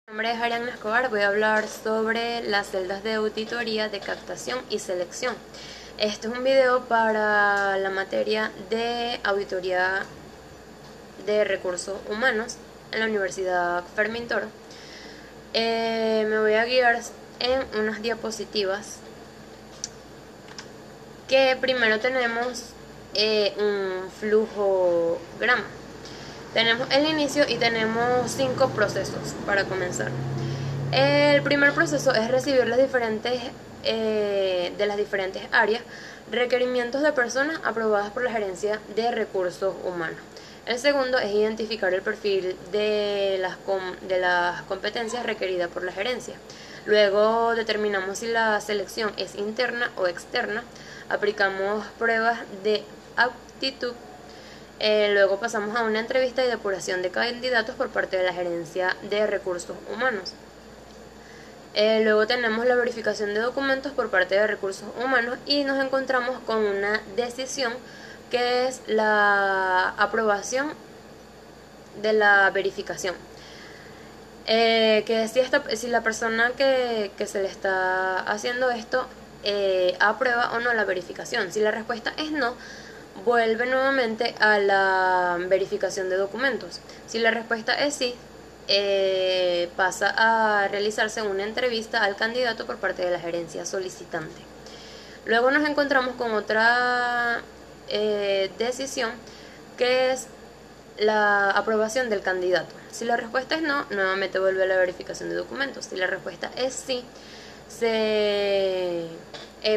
Mi nombre es Ariana Escobar, voy a hablar sobre las celdas de auditoría de captación y selección. Este es un video para la materia de auditoría de recursos humanos en la Universidad Fermín Toro. Me voy a guiar en unas diapositivas que primero tenemos un flujograma. Tenemos el inicio y tenemos 5 procesos para comenzar. El primer proceso es recibir de las diferentes áreas requerimientos de personas aprobadas por la Gerencia de Recursos Humanos. El segundo es identificar el perfil de las competencias requeridas por la gerencia. Luego determinamos si la selección es interna o externa. Aplicamos pruebas de aptitud. Luego pasamos a una entrevista y depuración de candidatos por parte de la Gerencia de Recursos Humanos. Luego tenemos la verificación de documentos por parte de Recursos Humanos y nos encontramos con una decisión que es la aprobación de la verificación. Que si la persona que se le está haciendo esto aprueba o no la verificación. Si la respuesta es no, vuelve nuevamente a la verificación de documentos. Si la respuesta es sí, pasa a realizarse una entrevista al candidato por parte de la gerencia solicitante. Luego nos encontramos con otra decisión, que es la aprobación del candidato. Si la respuesta es no, nuevamente vuelve a la verificación de documentos. Si la respuesta es sí, se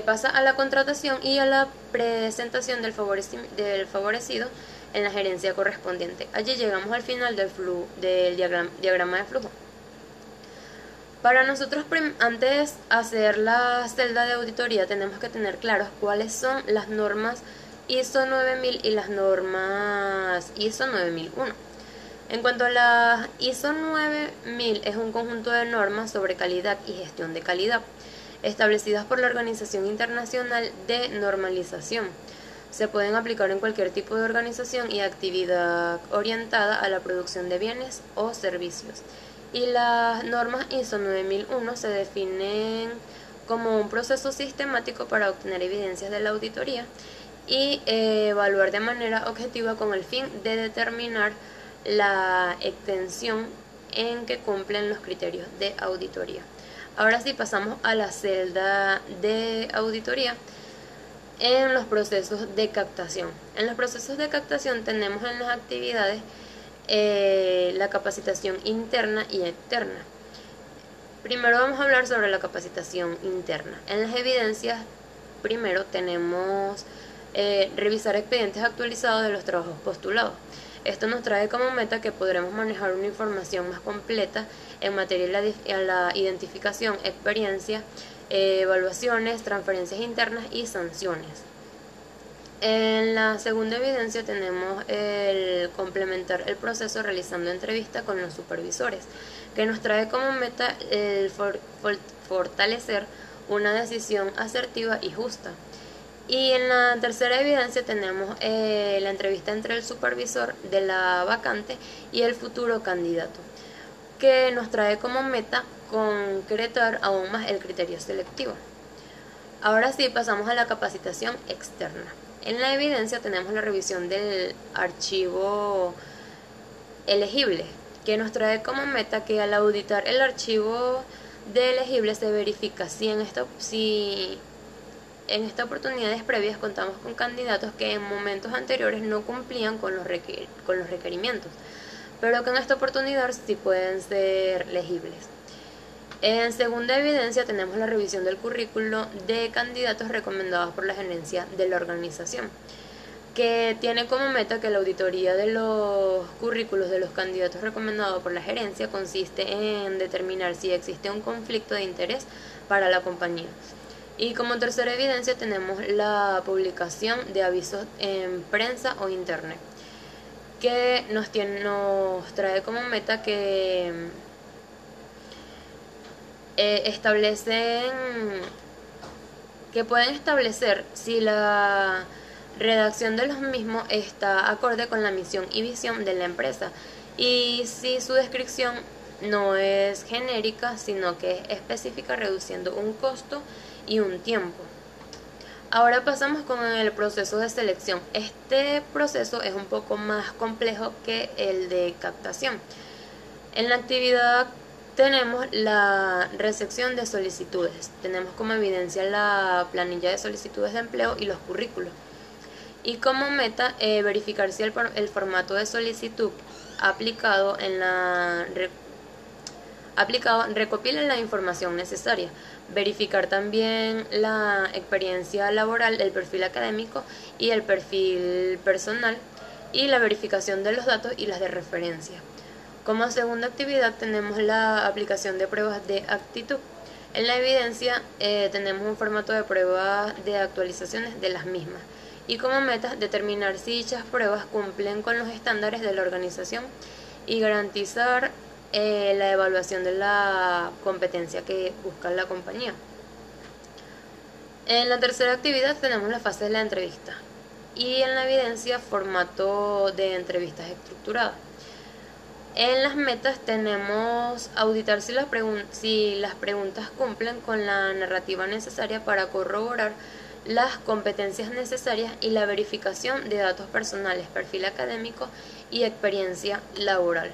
pasa a la contratación y a la presentación del favorecido en la gerencia correspondiente. Allí llegamos al final del diagrama de flujo. Para nosotros, antes de hacer la celda de auditoría, tenemos que tener claros cuáles son las normas ISO 9000 y las normas ISO 9001. En cuanto a la ISO 9000, es un conjunto de normas sobre calidad y gestión de calidad, establecidas por la Organización Internacional de Normalización. Se pueden aplicar en cualquier tipo de organización y actividad orientada a la producción de bienes o servicios. Y las normas ISO 9001 se definen como un proceso sistemático para obtener evidencias de la auditoría y evaluar de manera objetiva con el fin de determinar la extensión en que cumplen los criterios de auditoría. Ahora sí pasamos a la celda de auditoría en los procesos de captación. En los procesos de captación tenemos en las actividades la capacitación interna y externa. Primero vamos a hablar sobre la capacitación interna. En las evidencias, primero tenemos revisar expedientes actualizados de los trabajos postulados. Esto nos trae como meta que podremos manejar una información más completa en materia de la identificación, experiencia, evaluaciones, transferencias internas y sanciones. En la segunda evidencia tenemos el complementar el proceso realizando entrevistas con los supervisores, que nos trae como meta el fortalecer una decisión asertiva y justa. Y en la tercera evidencia tenemos la entrevista entre el supervisor de la vacante y el futuro candidato, que nos trae como meta concretar aún más el criterio selectivo. Ahora sí pasamos a la capacitación externa. En la evidencia tenemos la revisión del archivo elegible, que nos trae como meta que al auditar el archivo de elegible se verifica si en estas oportunidades previas contamos con candidatos que en momentos anteriores no cumplían con los requerimientos, pero que en esta oportunidad sí pueden ser legibles. En segunda evidencia tenemos la revisión del currículo de candidatos recomendados por la gerencia de la organización, que tiene como meta que la auditoría de los currículos de los candidatos recomendados por la gerencia consiste en determinar si existe un conflicto de interés para la compañía. Y como tercera evidencia tenemos la publicación de avisos en prensa o internet, que nos trae como meta que pueden establecer si la redacción de los mismos está acorde con la misión y visión de la empresa y si su descripción no es genérica, sino que es específica, reduciendo un costo y un tiempo. Ahora pasamos con el proceso de selección. Este proceso es un poco más complejo que el de captación. En la actividad tenemos la recepción de solicitudes. Tenemos como evidencia la planilla de solicitudes de empleo y los currículos. Y como meta, verificar si el formato de solicitud aplicado recopila la información necesaria. Verificar también la experiencia laboral, el perfil académico y el perfil personal, y la verificación de los datos y las de referencia. Como segunda actividad tenemos la aplicación de pruebas de actitud. En la evidencia tenemos un formato de pruebas de actualizaciones de las mismas. Y como meta, determinar si dichas pruebas cumplen con los estándares de la organización y garantizar la evaluación de la competencia que busca la compañía. En la tercera actividad tenemos la fase de la entrevista y en la evidencia formato de entrevistas estructuradas. En las metas tenemos auditar si las preguntas cumplen con la narrativa necesaria para corroborar las competencias necesarias y la verificación de datos personales, perfil académico y experiencia laboral.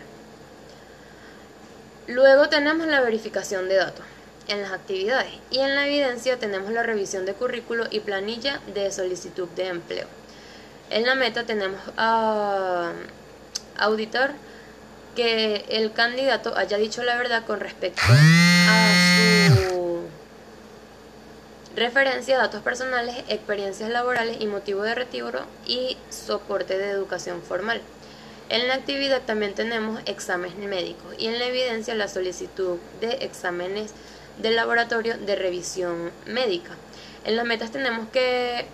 Luego tenemos la verificación de datos en las actividades y en la evidencia tenemos la revisión de currículo y planilla de solicitud de empleo. En la meta tenemos auditar que el candidato haya dicho la verdad con respecto a su referencia, datos personales, experiencias laborales y motivo de retiro y soporte de educación formal. En la actividad también tenemos exámenes médicos y en la evidencia la solicitud de exámenes de laboratorio de revisión médica. En las metas tenemos que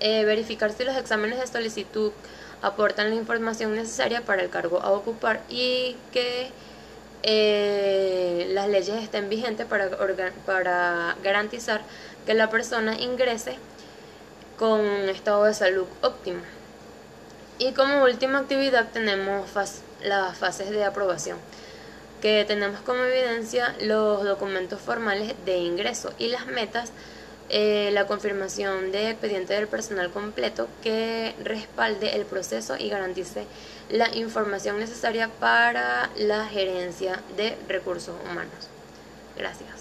verificar si los exámenes de solicitud aportan la información necesaria para el cargo a ocupar y que las leyes estén vigentes para garantizar que la persona ingrese con un estado de salud óptimo. Y como última actividad tenemos las fases de aprobación, que tenemos como evidencia los documentos formales de ingreso y las metas, la confirmación de expediente del personal completo que respalde el proceso y garantice la información necesaria para la gerencia de recursos humanos. Gracias.